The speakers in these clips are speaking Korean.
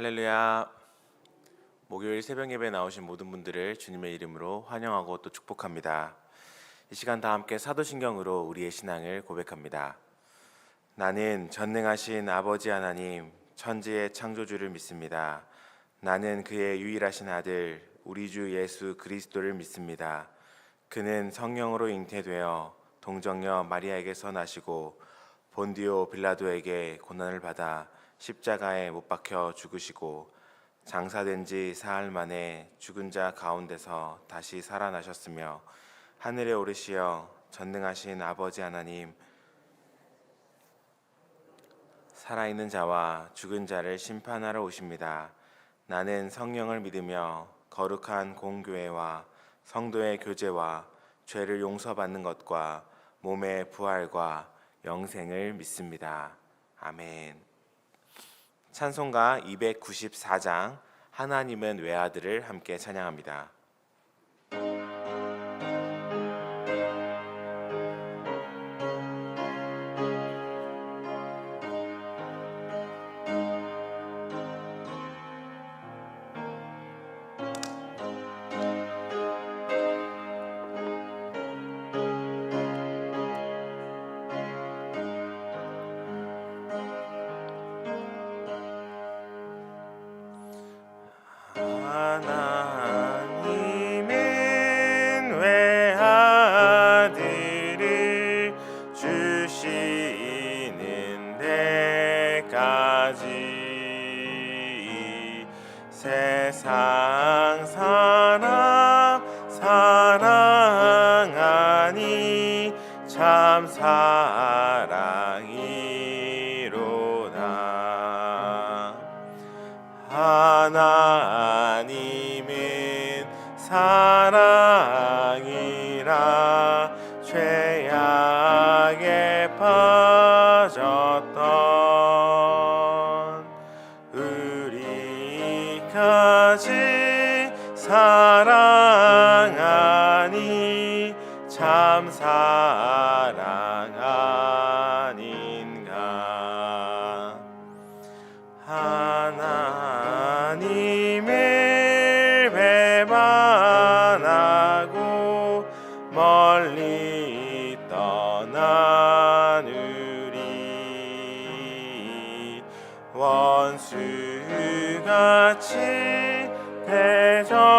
할렐루야. 목요일 새벽 예배에 나오신 모든 분들을 주님의 이름으로 환영하고 또 축복합니다. 이 시간 다 함께 사도신경으로 우리의 신앙을 고백합니다. 나는 전능하신 아버지 하나님, 천지의 창조주를 믿습니다. 나는 그의 유일하신 아들, 우리 주 예수 그리스도를 믿습니다. 그는 성령으로 잉태되어 동정녀 마리아에게서 나시고 본디오 빌라도에게 고난을 받아 십자가에 못 박혀 죽으시고 장사된 지 사흘 만에 죽은 자 가운데서 다시 살아나셨으며 하늘에 오르시어 전능하신 아버지 하나님, 살아있는 자와 죽은 자를 심판하러 오십니다. 나는 성령을 믿으며 거룩한 공교회와 성도의 교제와 죄를 용서받는 것과 몸의 부활과 영생을 믿습니다. 아멘. 찬송가 294장 하나님은 외아들을 함께 찬양합니다. 하나님은 외아들을 주시는 데까지 세상 사람 사랑하니 참 사랑이로다. 하나님은 사랑이라 죄악에 빠졌던 우리까지 사랑하니 참 사랑 아닌가. 하나님을 배반하고 멀리 떠난 우리 원수같이 대적하나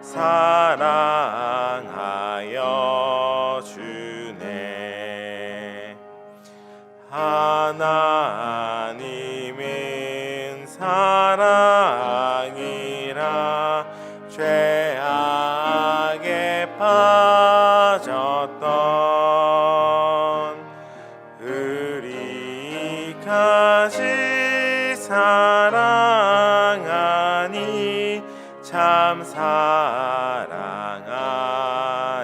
사랑하여 주네. 하나님은 사랑이라 죄악에 빠졌던 우리까지 사랑하니 참 사랑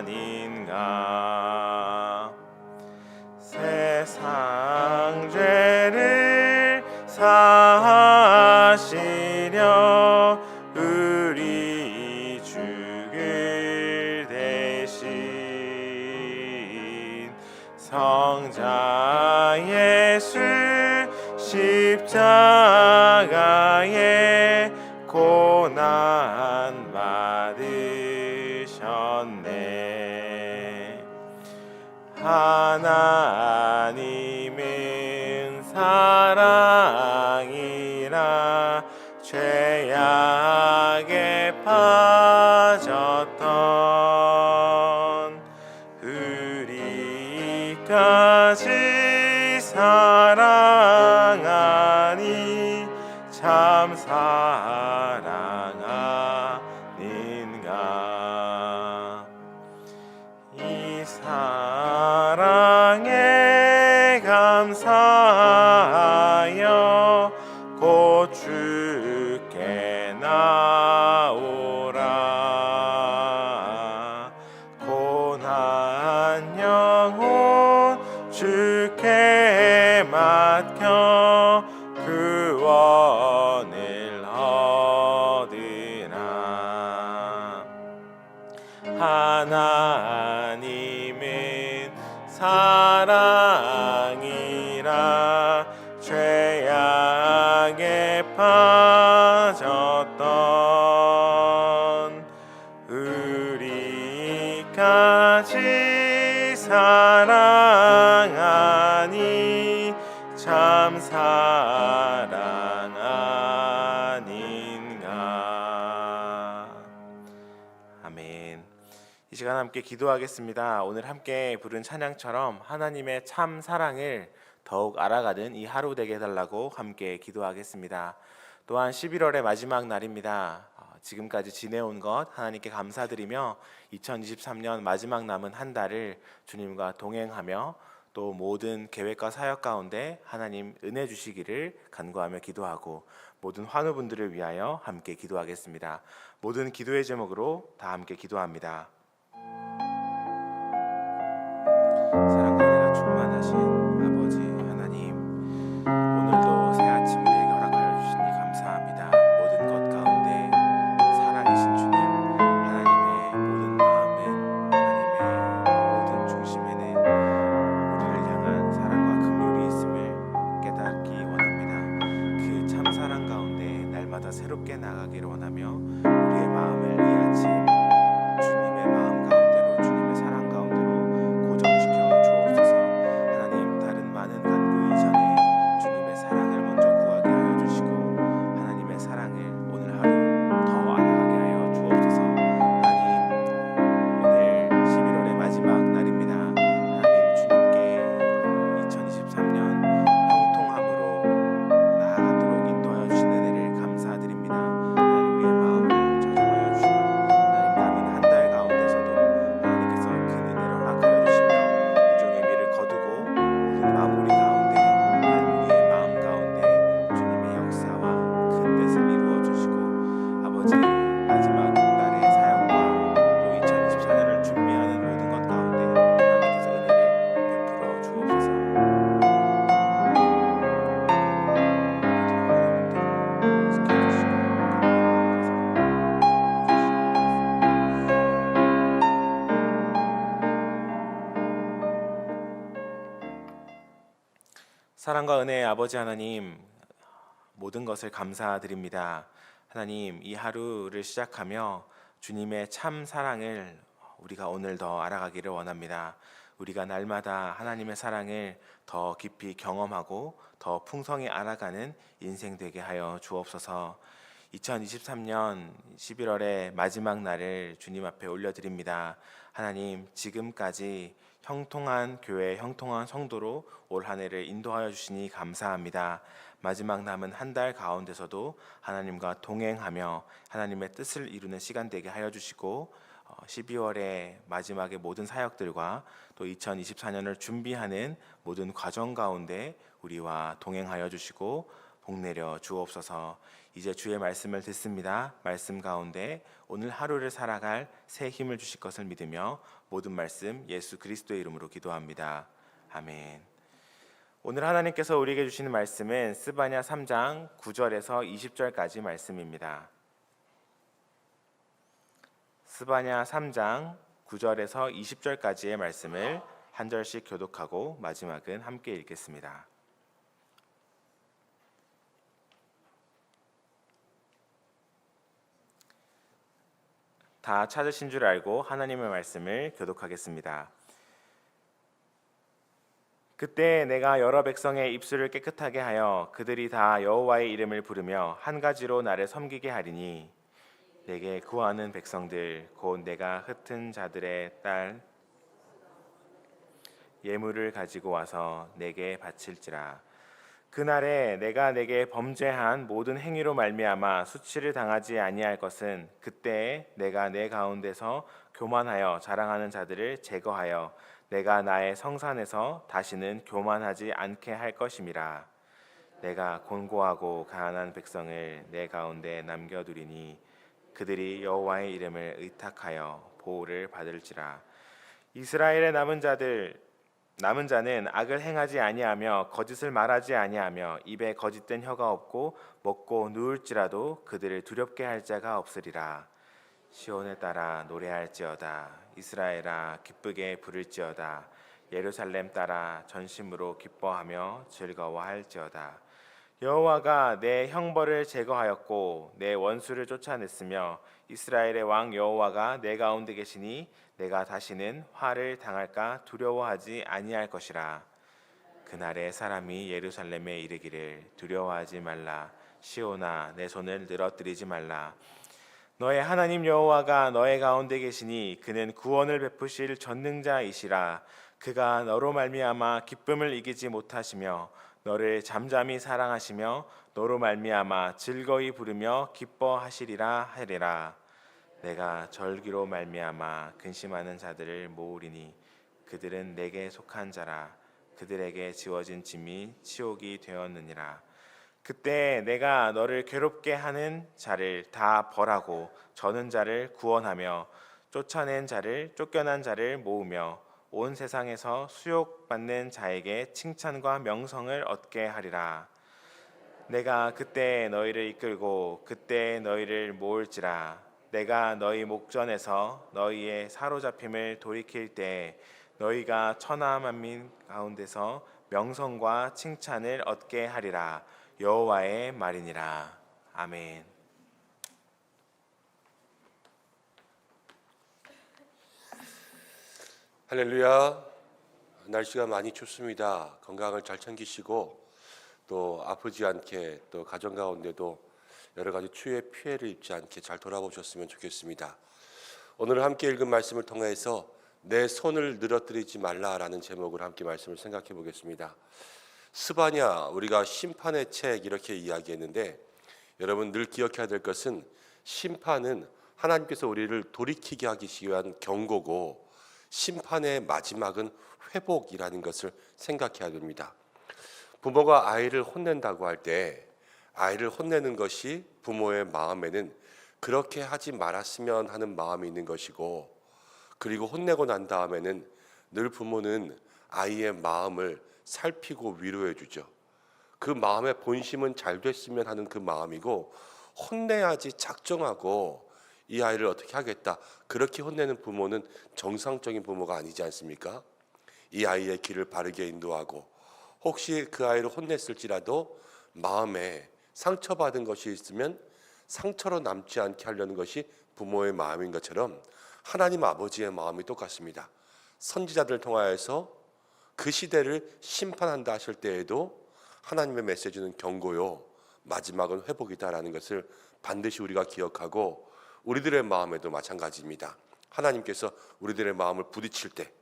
아닌가. 세상 죄를 사하시려 우리 죽을 대신 성자 예수 십자가에 고난 받으셨네. 하나님은 사랑이라 죄악에 빠졌던 우리까지 사랑하니 참 사랑 아닌가. 이 사랑에 감사하여 곧 주께 나오라. 고난 영혼 주께 맡겨 구원을 얻으라. 하나님은 사랑이라 죄악 빠졌던 우리까지 사랑하니 참 사랑 아닌가. 아멘. 이 시간 함께 기도하겠습니다. 오늘 함께 부른 찬양처럼 하나님의 참 사랑을 더욱 알아가는 이 하루 되게 해달라고 함께 기도하겠습니다. 또한 11월의 마지막 날입니다. 지금까지 지내온 것 하나님께 감사드리며 2023년 마지막 남은 한 달을 주님과 동행하며 또 모든 계획과 사역 가운데 하나님 은혜 주시기를 간구하며 기도하고 모든 환우분들을 위하여 함께 기도하겠습니다. 모든 기도의 제목으로 다 함께 기도합니다. 사랑과 은혜가 충만하신 아버지 하나님, 오늘도 새 아침 우리에게 허락하여 주시니 감사합니다. 모든 것 가운데 살아계신 주님, 하나님의 모든 마음은, 하나님의 모든 중심에는 우리를 향한 사랑과 긍휼이 있음을 깨닫기 원합니다. 그 참 사랑 가운데 날마다 새롭게 나가기를 원하며 우리의 마음을 이 아침 주님의 마음 가운데로, 주님의 사랑 가운데로 고정시켜 주옵소서. 하나님, 다른 많은 간구 이전에 주님의 사랑을 먼저 구하게 하여 주시고 하나님의 사랑을 오늘 하루 더 알아가게 하여 주옵소서. 하나님, 오늘 11월의 마지막 날입니다. 하나님, 주님께 2023년 형통함으로 나아가도록 인도하여 주신 은혜를 감사드립니다. 하나님, 우리의 마음을 저정하여 주시고 하나님, 남은 한 달 가운데서도 하나님께서 큰 은혜를 허락하여 주시며 일종의 미를 거두고 모든 마무리 가운데 하나님, 우리의 마음 가운데 주님의 역사와 큰 뜻을 이루어 주시고 아버지, 마지막 날의 사역과 또 2024년을 준비하는 모든 것 가운데 하나님께서 은혜를 베풀어 주옵소서. 사랑과 은혜의 아버지 하나님, 모든 것을 감사드립니다. 하나님, 이 하루를 시작하며 주님의 참 사랑을 우리가 오늘 더 알아가기를 원합니다. 우리가 날마다 하나님의 사랑을 더 깊이 경험하고 더 풍성히 알아가는 인생 되게 하여 주옵소서. 2023년 11월의 마지막 날을 주님 앞에 올려드립니다. 하나님, 지금까지 형통한 교회, 형통한 성도로 올 한 해를 인도하여 주시니 감사합니다. 마지막 남은 한 달 가운데서도 하나님과 동행하며 하나님의 뜻을 이루는 시간 되게 하여 주시고 12월의 마지막의 모든 사역들과 또 2024년을 준비하는 모든 과정 가운데 우리와 동행하여 주시고 복내려 주옵소서. 이제 주의 말씀을 듣습니다. 말씀 가운데 오늘 하루를 살아갈 새 힘을 주실 것을 믿으며 모든 말씀 예수 그리스도의 이름으로 기도합니다. 아멘. 오늘 하나님께서 우리에게 주시는 말씀은 스바냐 3장 9절에서 20절까지 말씀입니다. 스바냐 3장 9절에서 20절까지의 말씀을 한 절씩 교독하고 마지막은 함께 읽겠습니다. 다 찾으신 줄 알고 하나님의 말씀을 교독하겠습니다. 그때 내가 여러 백성의 입술을 깨끗하게 하여 그들이 다 여호와의 이름을 부르며 한 가지로 나를 섬기게 하리니 내게 구하는 백성들 곧 내가 흩은 자들의 딸 예물을 가지고 와서 내게 바칠지라. 그날에 내가 내게 범죄한 모든 행위로 말미암아 수치를 당하지 아니할 것은 그때에 내가 내 가운데서 교만하여 자랑하는 자들을 제거하여 내가 나의 성산에서 다시는 교만하지 않게 할 것임이라. 내가 곤고하고 가난한 백성을 내 가운데 남겨두리니 그들이 여호와의 이름을 의탁하여 보호를 받을지라. 이스라엘의 남은 자는 악을 행하지 아니하며 거짓을 말하지 아니하며 입에 거짓된 혀가 없고 먹고 누울지라도 그들을 두렵게 할 자가 없으리라. 시온에 따라 노래할지어다. 이스라엘아 기쁘게 부를지어다. 예루살렘 따라 전심으로 기뻐하며 즐거워할지어다. 여호와가 내 형벌을 제거하였고 내 원수를 쫓아냈으며 이스라엘의 왕 여호와가 내 가운데 계시니 내가 다시는 화를 당할까 두려워하지 아니할 것이라. 그날에 사람이 예루살렘에 이르기를 두려워하지 말라. 시온아 내 손을 늘어뜨리지 말라. 너의 하나님 여호와가 너의 가운데 계시니 그는 구원을 베푸실 전능자이시라. 그가 너로 말미암아 기쁨을 이기지 못하시며 너를 잠잠히 사랑하시며 너로 말미암아 즐거이 부르며 기뻐하시리라 하리라. 내가 절기로 말미암아 근심하는 자들을 모으리니 그들은 내게 속한 자라. 그들에게 지워진 짐이 치욕이 되었느니라. 그때 내가 너를 괴롭게 하는 자를 다 벌하고 저는 자를 구원하며 쫓아낸 자를 쫓겨난 자를 모으며 온 세상에서 수욕받는 자에게 칭찬과 명성을 얻게 하리라. 내가 그때 너희를 이끌고 그때 너희를 모을지라. 내가 너희 목전에서 너희의 사로잡힘을 돌이킬 때 너희가 천하 만민 가운데서 명성과 칭찬을 얻게 하리라. 여호와의 말이니라. 아멘. 할렐루야. 날씨가 많이 춥습니다. 건강을 잘 챙기시고 또 아프지 않게 또 가정 가운데도 여러 가지 추위의 피해를 입지 않게 잘 돌아보셨으면 좋겠습니다. 오늘 함께 읽은 말씀을 통해서 내 손을 늘어뜨리지 말라라는 제목으로 함께 말씀을 생각해 보겠습니다. 스바냐, 우리가 심판의 책 이렇게 이야기했는데 여러분 늘 기억해야 될 것은 심판은 하나님께서 우리를 돌이키게 하기 위한 경고고 심판의 마지막은 회복이라는 것을 생각해야 됩니다. 부모가 아이를 혼낸다고 할 때 아이를 혼내는 것이 부모의 마음에는 그렇게 하지 말았으면 하는 마음이 있는 것이고, 그리고 혼내고 난 다음에는 늘 부모는 아이의 마음을 살피고 위로해 주죠. 그 마음의 본심은 잘 됐으면 하는 그 마음이고, 혼내야지 작정하고 이 아이를 어떻게 하겠다 그렇게 혼내는 부모는 정상적인 부모가 아니지 않습니까? 이 아이의 길을 바르게 인도하고 혹시 그 아이를 혼냈을지라도 마음에 상처받은 것이 있으면 상처로 남지 않게 하려는 것이 부모의 마음인 것처럼 하나님 아버지의 마음이 똑같습니다. 선지자들을 통하여서 그 시대를 심판한다 하실 때에도 하나님의 메시지는 경고요, 마지막은 회복이다라는 것을 반드시 우리가 기억하고, 우리들의 마음에도 마찬가지입니다. 하나님께서 우리들의 마음을 부딪힐 때,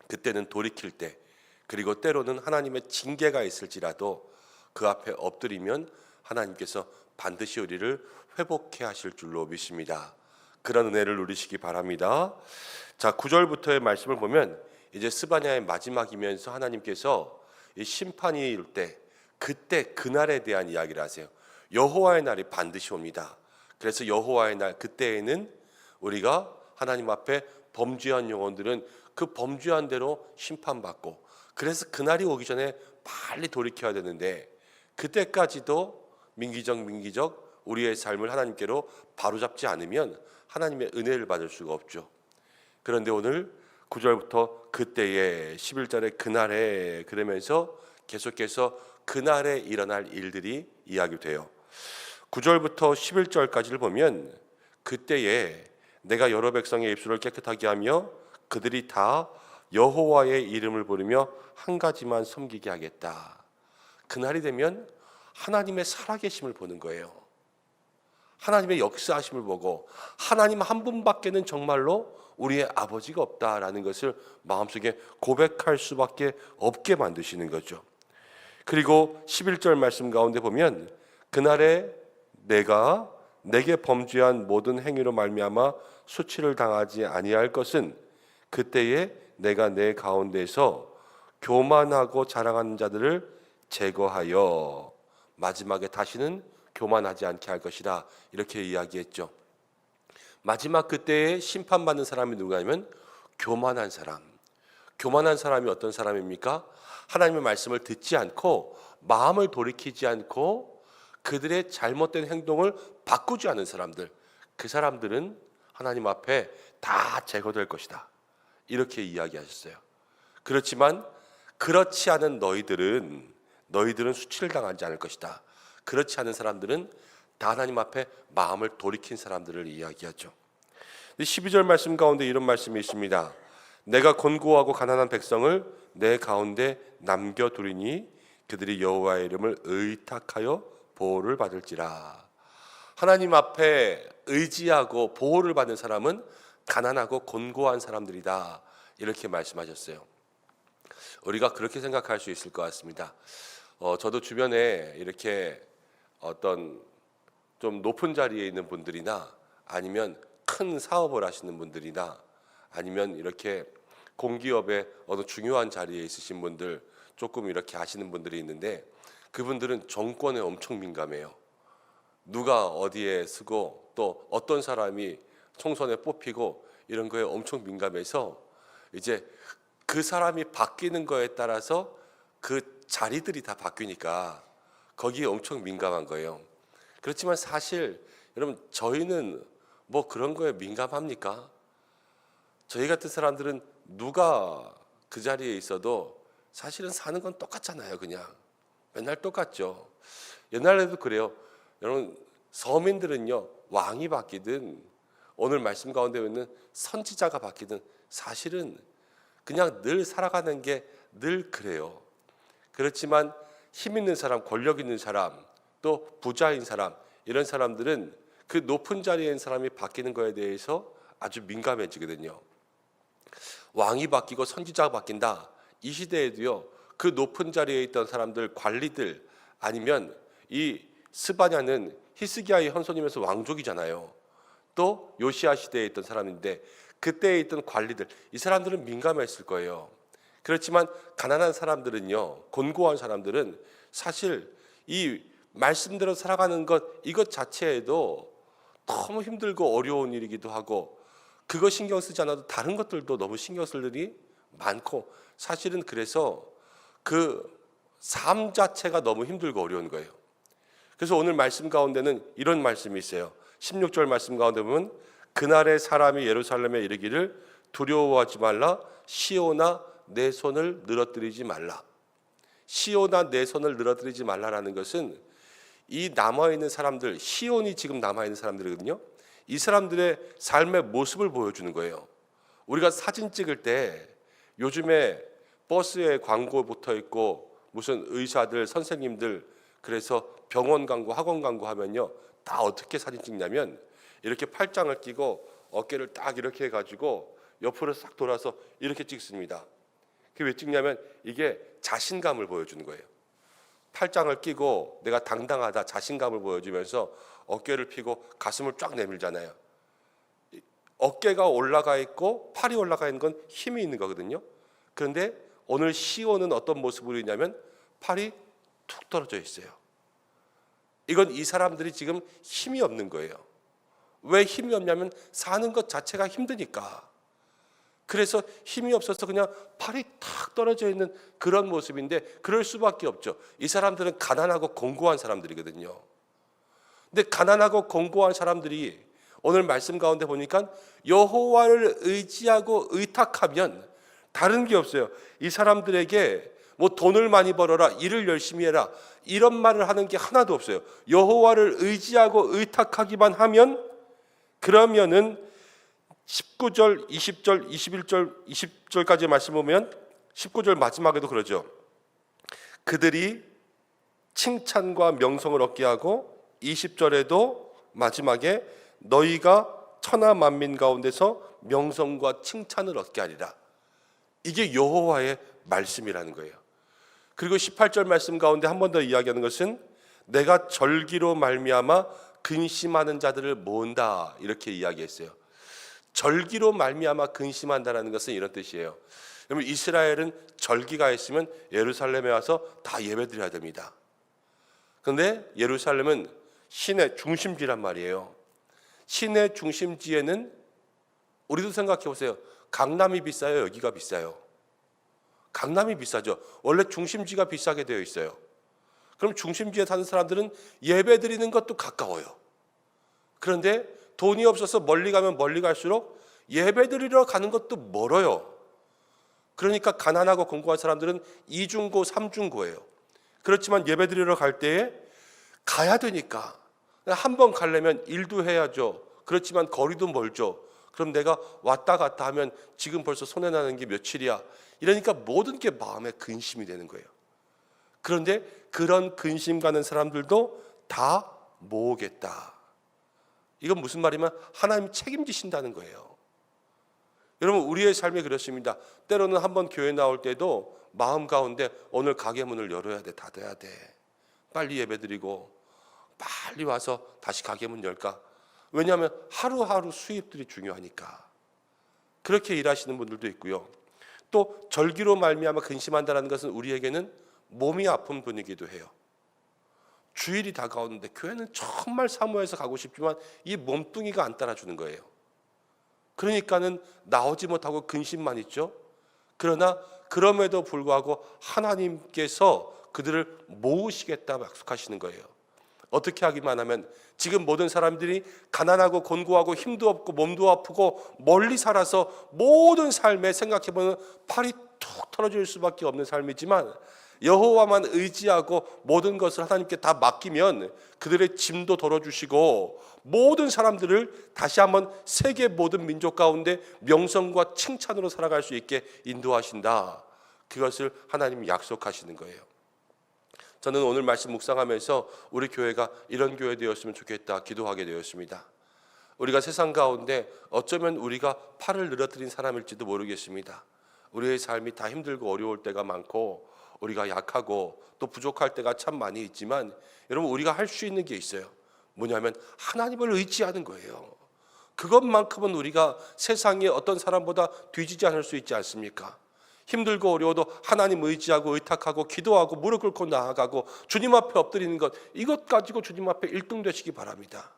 그때는 돌이킬 때, 그리고 때로는 하나님의 징계가 있을지라도 그 앞에 엎드리면 하나님께서 반드시 우리를 회복해 하실 줄로 믿습니다. 그런 은혜를 누리시기 바랍니다. 자, 9절부터의 말씀을 보면 이제 스바냐의 마지막이면서 하나님께서 이 심판이 일 때, 그때 그날에 대한 이야기를 하세요. 여호와의 날이 반드시 옵니다. 그래서 여호와의 날, 그때에는 우리가 하나님 앞에 범죄한 영혼들은 그 범죄한 대로 심판받고, 그래서 그날이 오기 전에 빨리 돌이켜야 되는데, 그때까지도 민기적 우리의 삶을 하나님께로 바로잡지 않으면 하나님의 은혜를 받을 수가 없죠. 그런데 오늘 9절부터 그때에, 11절에 그날에, 그러면서 계속해서 그날에 일어날 일들이 이야기돼요. 9절부터 11절까지를 보면 그때에 내가 여러 백성의 입술을 깨끗하게 하며 그들이 다 여호와의 이름을 부르며 한 가지만 섬기게 하겠다. 그날이 되면 하나님의 살아계심을 보는 거예요. 하나님의 역사하심을 보고 하나님 한 분밖에는 정말로 우리의 아버지가 없다라는 것을 마음속에 고백할 수밖에 없게 만드시는 거죠. 그리고 11절 말씀 가운데 보면 그날에 내가 내게 범죄한 모든 행위로 말미암아 수치를 당하지 아니할 것은 그때에 내가 내 가운데서 교만하고 자랑하는 자들을 제거하여 마지막에 다시는 교만하지 않게 할 것이다, 이렇게 이야기했죠. 마지막 그때에 심판받는 사람이 누구냐면 교만한 사람. 교만한 사람이 어떤 사람입니까? 하나님의 말씀을 듣지 않고 마음을 돌이키지 않고 그들의 잘못된 행동을 바꾸지 않은 사람들, 그 사람들은 하나님 앞에 다 제거될 것이다, 이렇게 이야기하셨어요. 그렇지만 그렇지 않은 너희들은 너희들은 수치를 당하지 않을 것이다. 그렇지 않은 사람들은 다 하나님 앞에 마음을 돌이킨 사람들을 이야기하죠. 12절 말씀 가운데 이런 말씀이 있습니다. 내가 곤고하고 가난한 백성을 내 가운데 남겨두리니 그들이 여호와의 이름을 의탁하여 보호를 받을지라. 하나님 앞에 의지하고 보호를 받는 사람은 가난하고 곤고한 사람들이다. 이렇게 말씀하셨어요. 우리가 그렇게 생각할 수 있을 것 같습니다. 저도 주변에 이렇게 어떤 좀 높은 자리에 있는 분들이나 아니면 큰 사업을 하시는 분들이나 아니면 이렇게 공기업의 어느 중요한 자리에 있으신 분들, 조금 이렇게 아시는 분들이 있는데 그분들은 정권에 엄청 민감해요. 누가 어디에 쓰고 또 어떤 사람이 총선에 뽑히고 이런 거에 엄청 민감해서 이제 그 사람이 바뀌는 거에 따라서 그 자리들이 다 바뀌니까 거기에 엄청 민감한 거예요. 그렇지만 사실 여러분 저희는 뭐 그런 거에 민감합니까? 저희 같은 사람들은 누가 그 자리에 있어도 사실은 사는 건 똑같잖아요. 그냥 맨날 똑같죠. 옛날에도 그래요. 여러분 서민들은요 왕이 바뀌든 오늘 말씀 가운데 있는 선지자가 바뀌든 사실은 그냥 늘 살아가는 게 늘 그래요. 그렇지만 힘 있는 사람, 권력 있는 사람, 또 부자인 사람 이런 사람들은 그 높은 자리에 있는 사람이 바뀌는 거에 대해서 아주 민감해지거든요. 왕이 바뀌고 선지자가 바뀐다. 이 시대에도요. 그 높은 자리에 있던 사람들, 관리들 아니면 이 스바냐는 히스기야의 현손이면서 왕족이잖아요. 또 요시야 시대에 있던 사람인데 그때에 있던 관리들, 이 사람들은 민감했을 거예요. 그렇지만 가난한 사람들은요, 곤고한 사람들은 사실 이 말씀대로 살아가는 것 이것 자체에도 너무 힘들고 어려운 일이기도 하고 그거 신경 쓰지 않아도 다른 것들도 너무 신경 쓸 일이 많고 사실은 그래서 그 삶 자체가 너무 힘들고 어려운 거예요. 그래서 오늘 말씀 가운데는 이런 말씀이 있어요. 16절 말씀 가운데 보면 그날의 사람이 예루살렘에 이르기를 두려워하지 말라 시온아 내 손을 늘어뜨리지 말라. 시온아 내 손을 늘어뜨리지 말라라는 것은 이 남아있는 사람들, 시온이 지금 남아있는 사람들이거든요. 이 사람들의 삶의 모습을 보여주는 거예요. 우리가 사진 찍을 때 요즘에 버스에 광고 붙어 있고 무슨 의사들, 선생님들 그래서 병원 광고, 학원 광고 하면요. 다 어떻게 사진 찍냐면 이렇게 팔짱을 끼고 어깨를 딱 이렇게 해가지고 옆으로 싹 돌아서 이렇게 찍습니다. 그게 왜 찍냐면 이게 자신감을 보여주는 거예요. 팔짱을 끼고 내가 당당하다 자신감을 보여주면서 어깨를 펴고 가슴을 쫙 내밀잖아요. 어깨가 올라가 있고 팔이 올라가 있는 건 힘이 있는 거거든요. 그런데 오늘 시온은 어떤 모습으로 있냐면 팔이 툭 떨어져 있어요. 이건 이 사람들이 지금 힘이 없는 거예요. 왜 힘이 없냐면 사는 것 자체가 힘드니까. 그래서 힘이 없어서 그냥 팔이 탁 떨어져 있는 그런 모습인데 그럴 수밖에 없죠. 이 사람들은 가난하고 공고한 사람들이거든요. 근데 가난하고 공고한 사람들이 오늘 말씀 가운데 보니까 여호와를 의지하고 의탁하면 다른 게 없어요. 이 사람들에게 뭐 돈을 많이 벌어라, 일을 열심히 해라 이런 말을 하는 게 하나도 없어요. 여호와를 의지하고 의탁하기만 하면 그러면은 19절, 20절, 21절, 20절까지 말씀 보면 19절 마지막에도 그러죠. 그들이 칭찬과 명성을 얻게 하고 20절에도 마지막에 너희가 천하 만민 가운데서 명성과 칭찬을 얻게 하리라. 이게 여호와의 말씀이라는 거예요. 그리고 18절 말씀 가운데 한 번 더 이야기하는 것은 내가 절기로 말미암아 근심하는 자들을 모은다 이렇게 이야기했어요. 절기로 말미암아 근심한다라는 것은 이런 뜻이에요. 여러분 이스라엘은 절기가 있으면 예루살렘에 와서 다 예배드려야 됩니다. 그런데 예루살렘은 신의 중심지란 말이에요. 신의 중심지에는 우리도 생각해 보세요. 강남이 비싸요? 여기가 비싸요? 강남이 비싸죠. 원래 중심지가 비싸게 되어 있어요. 그럼 중심지에 사는 사람들은 예배드리는 것도 가까워요. 그런데 돈이 없어서 멀리 가면 멀리 갈수록 예배드리러 가는 것도 멀어요. 그러니까 가난하고 공고한 사람들은 이중고, 삼중고예요. 그렇지만 예배드리러 갈 때에 가야 되니까 한 번 가려면 일도 해야죠. 그렇지만 거리도 멀죠. 그럼 내가 왔다 갔다 하면 지금 벌써 손해 나는 게 며칠이야. 이러니까 모든 게 마음에 근심이 되는 거예요. 그런데 그런 근심 가는 사람들도 다 모으겠다. 이건 무슨 말이면 하나님이 책임지신다는 거예요. 여러분, 우리의 삶이 그렇습니다. 때로는 한번 교회 나올 때도 마음 가운데 오늘 가게 문을 열어야 돼, 닫아야 돼. 빨리 예배드리고 빨리 와서 다시 가게 문 열까? 왜냐하면 하루하루 수입들이 중요하니까. 그렇게 일하시는 분들도 있고요. 또 절기로 말미암아 근심한다는 것은 우리에게는 몸이 아픈 분이기도 해요. 주일이 다가오는데 교회는 정말 사모해서 가고 싶지만 이 몸뚱이가 안 따라주는 거예요. 그러니까는 나오지 못하고 근심만 있죠. 그러나 그럼에도 불구하고 하나님께서 그들을 모으시겠다고 약속하시는 거예요. 어떻게 하기만 하면 지금 모든 사람들이 가난하고 곤고하고 힘도 없고 몸도 아프고 멀리 살아서 모든 삶에 생각해보면 팔이 툭 털어질 수밖에 없는 삶이지만 여호와만 의지하고 모든 것을 하나님께 다 맡기면 그들의 짐도 덜어주시고 모든 사람들을 다시 한번 세계 모든 민족 가운데 명성과 칭찬으로 살아갈 수 있게 인도하신다. 그것을 하나님이 약속하시는 거예요. 저는 오늘 말씀 묵상하면서 우리 교회가 이런 교회 되었으면 좋겠다 기도하게 되었습니다. 우리가 세상 가운데 어쩌면 우리가 팔을 늘어뜨린 사람일지도 모르겠습니다. 우리의 삶이 다 힘들고 어려울 때가 많고 우리가 약하고 또 부족할 때가 참 많이 있지만 여러분, 우리가 할 수 있는 게 있어요. 뭐냐면 하나님을 의지하는 거예요. 그것만큼은 우리가 세상의 어떤 사람보다 뒤지지 않을 수 있지 않습니까? 힘들고 어려워도 하나님 의지하고 의탁하고 기도하고 무릎 꿇고 나아가고 주님 앞에 엎드리는 것, 이것 가지고 주님 앞에 1등 되시기 바랍니다.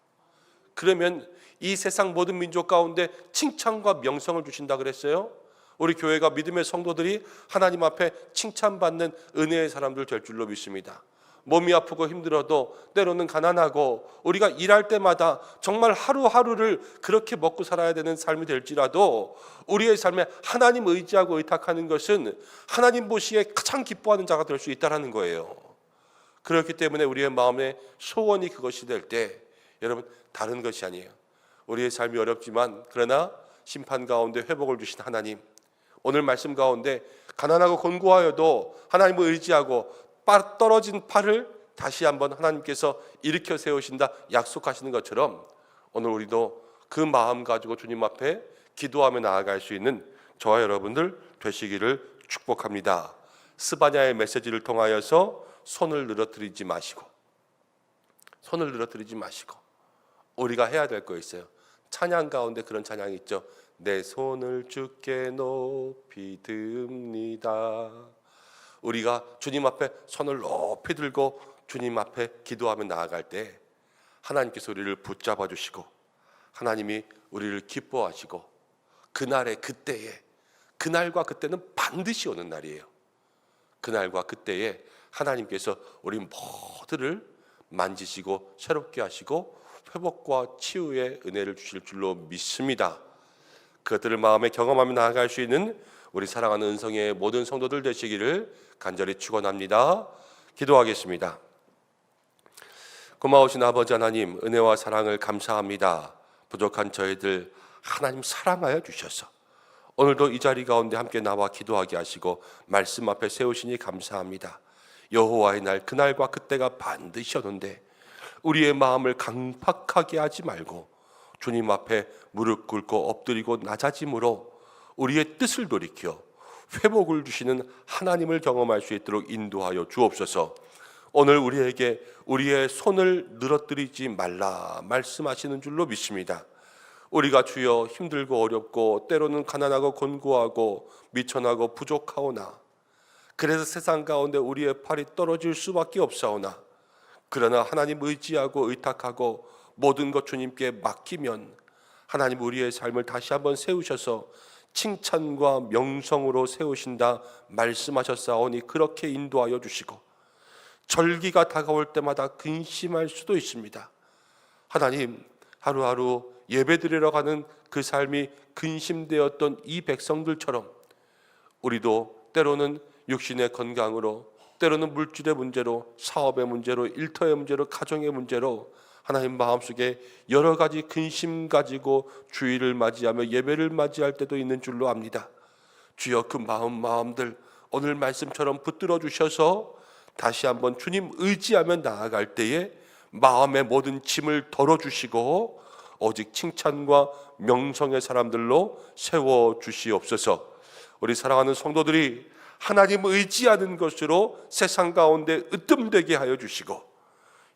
그러면 이 세상 모든 민족 가운데 칭찬과 명성을 주신다 그랬어요. 우리 교회가 믿음의 성도들이 하나님 앞에 칭찬받는 은혜의 사람들 될 줄로 믿습니다. 몸이 아프고 힘들어도 때로는 가난하고 우리가 일할 때마다 정말 하루하루를 그렇게 먹고 살아야 되는 삶이 될지라도 우리의 삶에 하나님 의지하고 의탁하는 것은 하나님 보시기에 가장 기뻐하는 자가 될 수 있다는 거예요. 그렇기 때문에 우리의 마음의 소원이 그것이 될 때 여러분, 다른 것이 아니에요. 우리의 삶이 어렵지만 그러나 심판 가운데 회복을 주신 하나님, 오늘 말씀 가운데 가난하고 곤고하여도 하나님을 의지하고 떨어진 팔을 다시 한번 하나님께서 일으켜 세우신다 약속하시는 것처럼 오늘 우리도 그 마음 가지고 주님 앞에 기도하며 나아갈 수 있는 저와 여러분들 되시기를 축복합니다. 스바냐의 메시지를 통하여서 손을 늘어뜨리지 마시고 우리가 해야 될 거 있어요. 찬양 가운데 그런 찬양이 있죠. 내 손을 주께 높이 듭니다. 우리가 주님 앞에 손을 높이 들고 주님 앞에 기도하며 나아갈 때 하나님께서 우리를 붙잡아 주시고 하나님이 우리를 기뻐하시고 그날과 그때는 반드시 오는 날이에요. 그날과 그때에 하나님께서 우리 모두를 만지시고 새롭게 하시고 회복과 치유의 은혜를 주실 줄로 믿습니다. 그것들을 마음에 경험하며 나아갈 수 있는 우리 사랑하는 은성의 모든 성도들 되시기를 간절히 축원합니다. 기도하겠습니다. 고마우신 아버지 하나님, 은혜와 사랑을 감사합니다. 부족한 저희들 하나님 사랑하여 주셔서 오늘도 이 자리 가운데 함께 나와 기도하게 하시고 말씀 앞에 세우시니 감사합니다. 여호와의 날, 그날과 그때가 반드시 오는데 우리의 마음을 강팍하게 하지 말고 주님 앞에 무릎 꿇고 엎드리고 낮아짐으로 우리의 뜻을 돌이켜 회복을 주시는 하나님을 경험할 수 있도록 인도하여 주옵소서. 오늘 우리에게 우리의 손을 늘어뜨리지 말라 말씀하시는 줄로 믿습니다. 우리가 주여 힘들고 어렵고 때로는 가난하고 곤고하고 미천하고 부족하오나 그래서 세상 가운데 우리의 팔이 떨어질 수밖에 없사오나 그러나 하나님 의지하고 의탁하고 모든 것 주님께 맡기면 하나님 우리의 삶을 다시 한번 세우셔서 칭찬과 명성으로 세우신다 말씀하셨사오니 그렇게 인도하여 주시고 절기가 다가올 때마다 근심할 수도 있습니다. 하나님, 하루하루 예배드리러 가는 그 삶이 근심되었던 이 백성들처럼 우리도 때로는 육신의 건강으로 때로는 물질의 문제로, 사업의 문제로, 일터의 문제로, 가정의 문제로 하나님 마음속에 여러 가지 근심 가지고 주일을 맞이하며 예배를 맞이할 때도 있는 줄로 압니다. 주여, 그 마음들 오늘 말씀처럼 붙들어 주셔서 다시 한번 주님 의지하며 나아갈 때에 마음의 모든 짐을 덜어주시고 오직 칭찬과 명성의 사람들로 세워주시옵소서. 우리 사랑하는 성도들이 하나님 의지하는 것으로 세상 가운데 으뜸되게 하여 주시고,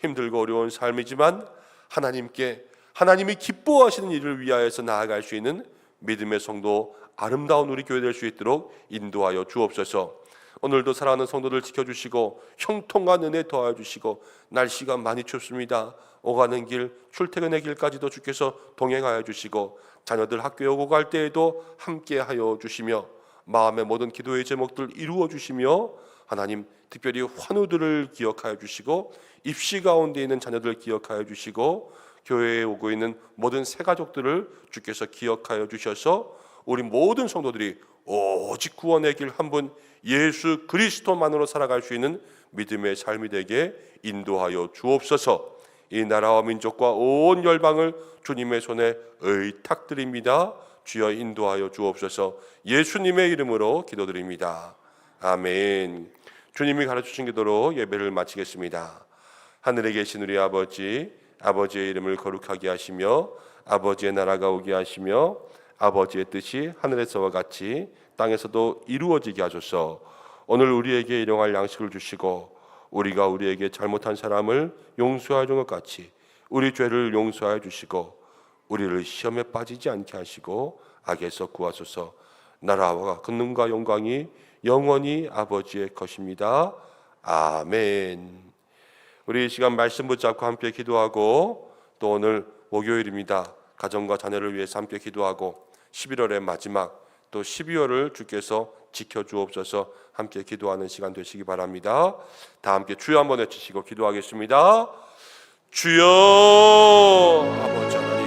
힘들고 어려운 삶이지만 하나님이 기뻐하시는 일을 위하여서 나아갈 수 있는 믿음의 성도, 아름다운 우리 교회 될 수 있도록 인도하여 주옵소서. 오늘도 사랑하는 성도들 지켜주시고 형통한 은혜 더하여 주시고, 날씨가 많이 춥습니다. 오가는 길, 출퇴근의 길까지도 주께서 동행하여 주시고, 자녀들 학교에 오고 갈 때에도 함께하여 주시며, 마음의 모든 기도의 제목들 이루어 주시며, 하나님 특별히 환우들을 기억하여 주시고, 입시 가운데 있는 자녀들 기억하여 주시고, 교회에 오고 있는 모든 새가족들을 주께서 기억하여 주셔서 우리 모든 성도들이 오직 구원의 길 한 분 예수 그리스도만으로 살아갈 수 있는 믿음의 삶이 되게 인도하여 주옵소서. 이 나라와 민족과 온 열방을 주님의 손에 의탁드립니다. 주여 인도하여 주옵소서. 예수님의 이름으로 기도드립니다. 아멘. 주님이 가르치신 기도로 예배를 마치겠습니다. 하늘에 계신 우리 아버지, 아버지의 이름을 거룩하게 하시며 아버지의 나라가 오게 하시며 아버지의 뜻이 하늘에서와 같이 땅에서도 이루어지게 하소서. 오늘 우리에게 일용할 양식을 주시고 우리가 우리에게 잘못한 사람을 용서하여 준 것 같이 우리 죄를 용서하여 주시고 우리를 시험에 빠지지 않게 하시고 악에서 구하소서. 나라와 권능과 영광이 영원히 아버지의 것입니다. 아멘. 우리 이 시간 말씀 붙잡고 함께 기도하고, 또 오늘 목요일입니다. 가정과 자녀를 위해서 함께 기도하고 11월의 마지막 또 12월을 주께서 지켜주옵소서. 함께 기도하는 시간 되시기 바랍니다. 다 함께 주여 한번 외치시고 기도하겠습니다. 주여. 아버지 하나님,